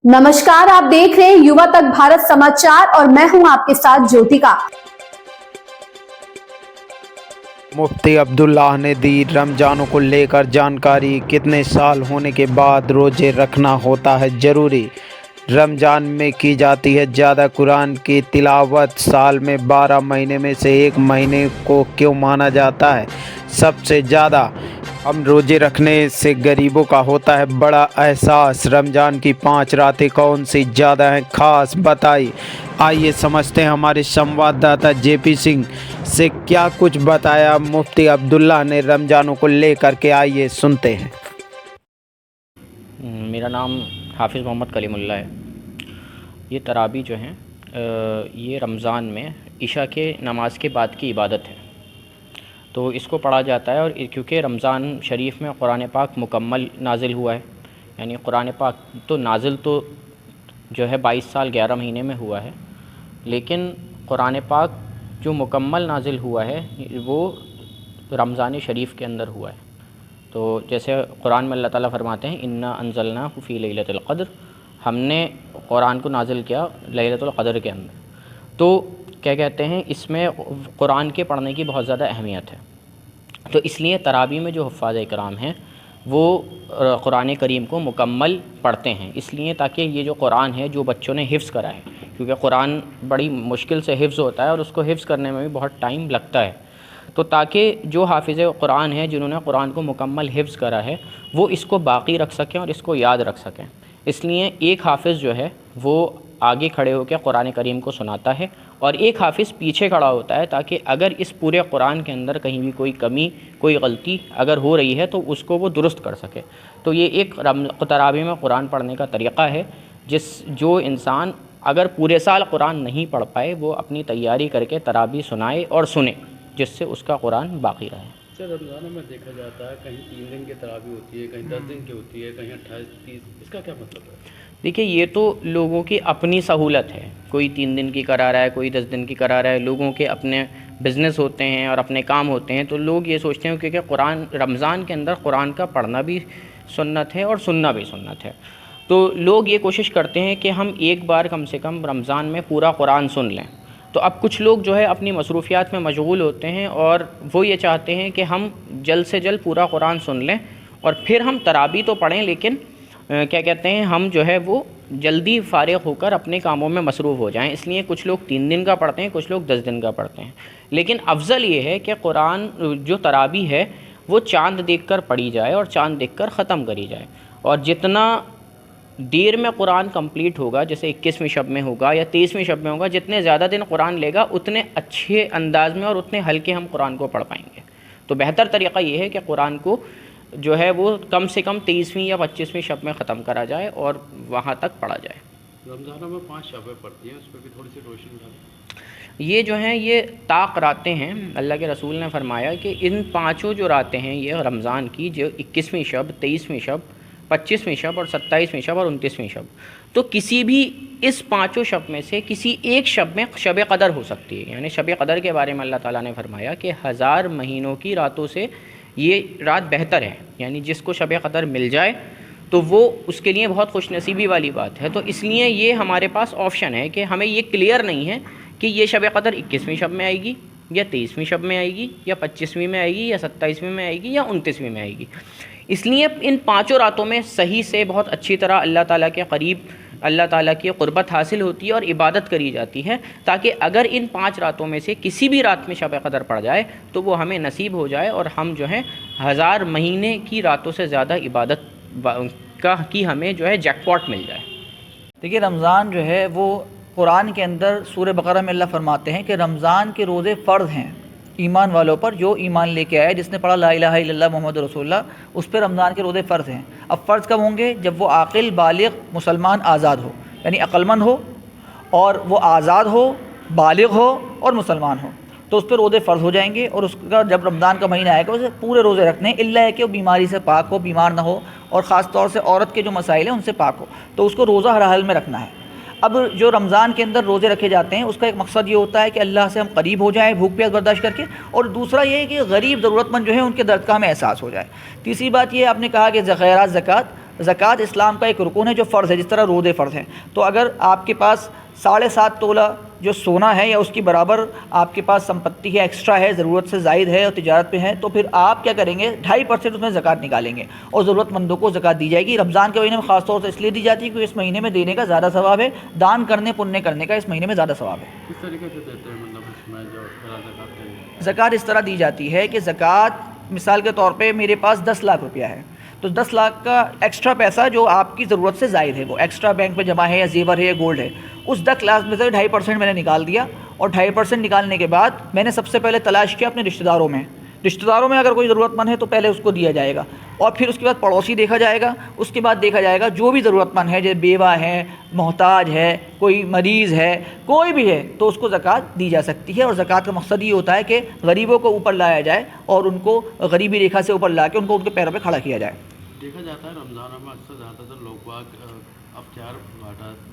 नमस्कार, आप देख रहे हैं युवा तक भारत समाचार और मैं हूं आपके साथ ज्योतिका। मुफ्ती अब्दुल्लाह ने दी रमजानों को लेकर जानकारी। कितने साल होने के बाद रोजे रखना होता है जरूरी। रमजान में की जाती है ज़्यादा कुरान की तिलावत। साल में 12 महीने में से एक महीने को क्यों माना जाता है सबसे ज़्यादा। हम रोजे रखने से गरीबों का होता है बड़ा एहसास। रमज़ान की 5 रातें कौन सी ज़्यादा हैं खास बताई। आइए समझते हैं हमारे संवाददाता जेपी सिंह से क्या कुछ बताया मुफ्ती अब्दुल्लाह ने रमज़ानों को लेकर के। आइए सुनते हैं। मेरा नाम हाफिज़ मोहम्मद कलीमुल्ला है। ये तरावी जो हैं ये रमज़ान में इशा के नमाज के बाद की इबादत है, तो इसको पढ़ा जाता है। और क्योंकि रमज़ान शरीफ में कुरान पाक मुकम्मल नाजिल हुआ है, यानी कुरान पाक तो नाजिल तो जो है 22 साल 11 महीने में हुआ है, लेकिन कुरान पाक जो मुकम्मल नाजिल हुआ है वो रमज़ान शरीफ के अंदर हुआ है। तो जैसे कुरान में अल्लाह ताला फरमाते हैं इन्ना अंज़लनाहु फ़ी लैलतिल क़द्र, हमने कुरान को नाजिल किया लैलतुल क़द्र के अंदर। तो क्या कहते हैं, इसमें कुरान के पढ़ने की बहुत ज़्यादा अहमियत है। तो इसलिए तरावी में जो हुफ़्फ़ाज़ इकराम हैं वो कुरान करीम को मुकम्मल पढ़ते हैं, इसलिए ताकि ये जो कुरान है जो बच्चों ने हिफ्ज़ करा है, क्योंकि कुरान बड़ी मुश्किल से हिफ्ज़ होता है और उसको हिफ्ज़ करने में भी बहुत टाइम लगता है। तो ताकि जो हाफिज़ कुरान है जिन्होंने कुरान को मुकम्मल हिफ्ज़ करा है वो इसको बाक़ी रख सकें और इसको याद रख सकें। इसलिए एक हाफिज़ जो है वो आगे खड़े होकर कुरान करीम को सुनाता है और एक हाफिज़ पीछे खड़ा होता है, ताकि अगर इस पूरे कुरान के अंदर कहीं भी कोई कमी कोई गलती अगर हो रही है तो उसको वो दुरुस्त कर सके। तो ये एक तरावी में कुरान पढ़ने का तरीक़ा है। जो इंसान अगर पूरे साल कुरान नहीं पढ़ पाए वो अपनी तैयारी करके तरावी सुनाए और सुने, जिससे उसका कुरान बाक़ी रहे। सर, रमज़ान में देखा जाता है कहीं 3 दिन की तरावी होती है, कहीं 10 दिन की होती है, कहीं 28-30, इसका क्या मतलब है? देखिए, ये तो लोगों की अपनी सहूलत है। कोई 3 दिन की करा रहा है, कोई 10 दिन की करा रहा है। लोगों के अपने बिज़नेस होते हैं और अपने काम होते हैं, तो लोग ये सोचते हैं क्योंकि कुरान रमज़ान के अंदर कुरान का पढ़ना भी सुन्नत है और सुनना भी सुन्नत है, तो लोग ये कोशिश करते हैं कि हम एक बार कम से कम रमज़ान में पूरा कुरान सुन लें। तो अब कुछ लोग जो है अपनी मसरूफ़ियात में मशगूल होते हैं और वो ये चाहते हैं कि हम जल्द से जल्द पूरा कुरान सुन लें और फिर हम तरावी तो पढ़ें, लेकिन क्या कहते हैं हम जो है वो जल्दी फ़ारिग़ होकर अपने कामों में मसरूफ़ हो जाएं। इसलिए कुछ लोग 3 दिन का पढ़ते हैं, कुछ लोग 10 दिन का पढ़ते हैं। लेकिन अफजल ये है कि कुरान जो तरावी है वो चाँद देखकर पढ़ी जाए और चाँद देखकर ख़त्म करी जाए। और जितना देर में कुरान कंप्लीट होगा, जैसे 21वीं शब में होगा या 23वीं शब में होगा, जितने ज़्यादा दिन कुरान लेगा उतने अच्छे अंदाज में और उतने हल्के हम कुरान को पढ़ पाएंगे। तो बेहतर तरीक़ा ये है कि कुरान को जो है वो कम से कम 23वीं या 25वीं शब में ख़त्म करा जाए और वहाँ तक पढ़ा जाए। रमज़ान में 5 शबें पड़ती हैं, उस पर भी थोड़ी सी रोशनी डालें। ये जो हैं ये ताक़ रातें हैं। अल्लाह के रसूल ने फरमाया कि इन 5 जो रातें हैं ये रमज़ान की, जो 21वीं शब, 23वीं शब, 25वीं शब और 27वीं शब और 29वीं शब, तो किसी भी इस 5 शब में से किसी एक शब में शब क़दर हो सकती है। यानी शब क़दर के बारे में अल्लाह ताला ने फरमाया कि 1000 महीनों की रातों से ये रात बेहतर है। यानी जिसको शब क़दर मिल जाए तो वो उसके लिए बहुत खुशनसीबी वाली बात है। तो इसलिए ये हमारे पास ऑप्शन है कि हमें ये क्लियर नहीं है कि ये शब क़दर 21वीं शब में आएगी या 23वीं शब में आएगी या 25वीं में आएगी या 27वीं में आएगी या 29वीं में आएगी। इसलिए इन 5 रातों में सही से बहुत अच्छी तरह अल्लाह ताला के करीब अल्लाह ताला की क़ुर्बत हासिल होती है और इबादत करी जाती है, ताकि अगर इन 5 रातों में से किसी भी रात में शब क़दर पड़ जाए तो वो हमें नसीब हो जाए और हम जो है 1000 महीने की रातों से ज़्यादा इबादत की हमें जो है जैकपॉट मिल जाए। देखिए, रमज़ान जो है वो कुरान के अंदर सूरह बकरा में अल्लाह फरमाते हैं कि रमज़ान के रोज़े फ़र्ज़ हैं ईमान वालों पर। जो ईमान लेके आया, जिसने पढ़ा ला इलाहा इल्लल्लाह मुहम्मद रसूलुल्लाह, उस पर रमज़ान के रोज़े फ़र्ज़ हैं। अब फ़र्ज़ कब होंगे? जब वो आक़िल बालिग़ मुसलमान आज़ाद हो, यानी अक़लमंद हो और वो आज़ाद हो, बालिग़ हो और मुसलमान हो, तो उस पर रोज़े फ़र्ज़ हो जाएंगे। और उसका जब रमज़ान का महीना आएगा उसे पूरे रोज़े रखने, इल्ला है कि वो बीमारी से पाक हो, बीमार ना हो, और ख़ास तौर से औरत के जो मसाइल हैं उनसे पाक हो, तो उसको रोज़ा हर हाल में रखना है। अब जो रमज़ान के अंदर रोज़े रखे जाते हैं उसका एक मकसद ये होता है कि अल्लाह से हम करीब हो जाएं भूख प्यास बर्दाश्त करके, और दूसरा ये है कि गरीब ज़रूरतमंद जो है उनके दर्द का हमें एहसास हो जाए। तीसरी बात ये आपने कहा कि खैरात ज़कात, زکوٰۃ اسلام کا ایک رکن ہے جو فرض ہے، جس طرح روزے فرض ہیں. تو اگر آپ کے پاس 7.5 تولہ جو سونا ہے یا اس کی برابر آپ کے پاس سمپتی ہے، ایکسٹرا ہے، ضرورت سے زائد ہے اور تجارت پہ ہے، تو پھر آپ کیا کریں گے، 2.5% اس میں زکوٰۃ نکالیں گے اور ضرورت مندوں کو زکوٰۃ دی جائے گی. رمضان کے مہینے میں خاص طور سے اس لیے دی جاتی ہے کیونکہ اس مہینے میں دینے کا زیادہ ثواب ہے، دان کرنے پننے کرنے کا اس مہینے میں زیادہ ثواب ہے. کس طریقے سے دیتے ہیں مطلب اس میں جو زکوٰۃ ہے؟ زکوٰۃ اس طرح دی جاتی ہے کہ زکوٰۃ مثال کے طور پہ میرے پاس 10 لاکھ روپیہ ہے، تو 10 لاکھ کا ایکسٹرا پیسہ جو آپ کی ضرورت سے زائد ہے، وہ ایکسٹرا بینک پہ جمع ہے یا زیور ہے یا گولڈ ہے، اس 10 لاکھ میں سے 2.5% میں نے نکال دیا. اور 2.5% نکالنے کے بعد میں نے سب سے پہلے تلاش کیا اپنے رشتہ داروں میں اگر کوئی ضرورت مند ہے تو پہلے اس کو دیا جائے گا، اور پھر اس کے بعد پڑوسی دیکھا جائے گا، اس کے بعد دیکھا جائے گا جو بھی ضرورت مند ہے، جیسے بیوہ ہے، محتاج ہے، کوئی مریض ہے، کوئی بھی ہے، تو اس کو زکوٰۃ دی جا سکتی ہے. اور زکوٰۃ کا مقصد یہ ہوتا ہے کہ غریبوں کو اوپر لایا جائے اور ان کو غریبی ریکھا سے اوپر لا کے ان کو ان کے پیروں پہ کھڑا کیا جائے. دیکھا جاتا ہے رمضان میں اکثر زیادہ تر لوگ افطار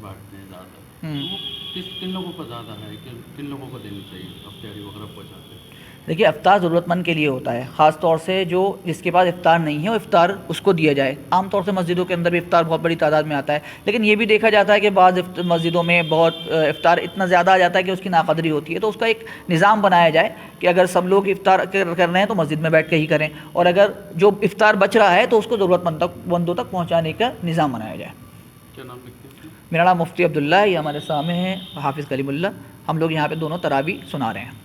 بانٹتے ہیں زیادہ. وہ کن لوگوں کو زیادہ ہے کہ کن لوگوں کو دینی چاہیے افطاری وغیرہ پہنچاتے ہیں؟ دیکھیے افطار ضرورت مند کے لیے ہوتا ہے، خاص طور سے جو جس کے پاس افطار نہیں ہے وہ افطار اس کو دیا جائے. عام طور سے مسجدوں کے اندر بھی افطار بہت بڑی تعداد میں آتا ہے، لیکن یہ بھی دیکھا جاتا ہے کہ بعض مسجدوں میں بہت افطار اتنا زیادہ آ جاتا ہے کہ اس کی ناقدری ہوتی ہے. تو اس کا ایک نظام بنایا جائے کہ اگر سب لوگ افطار کر رہے ہیں تو مسجد میں بیٹھ کے ہی کریں، اور اگر جو افطار بچ رہا ہے تو اس کو ضرورت مندوں تک پہنچانے کا نظام بنایا جائے. کیا نام لکھتے ہیں؟ میرا نام مفتی عبداللہ ہے، یہ ہمارے سامنے ہیں حافظ کلیم اللہ. ہم لوگ یہاں پہ دونوں تراویح سنا رہے ہیں.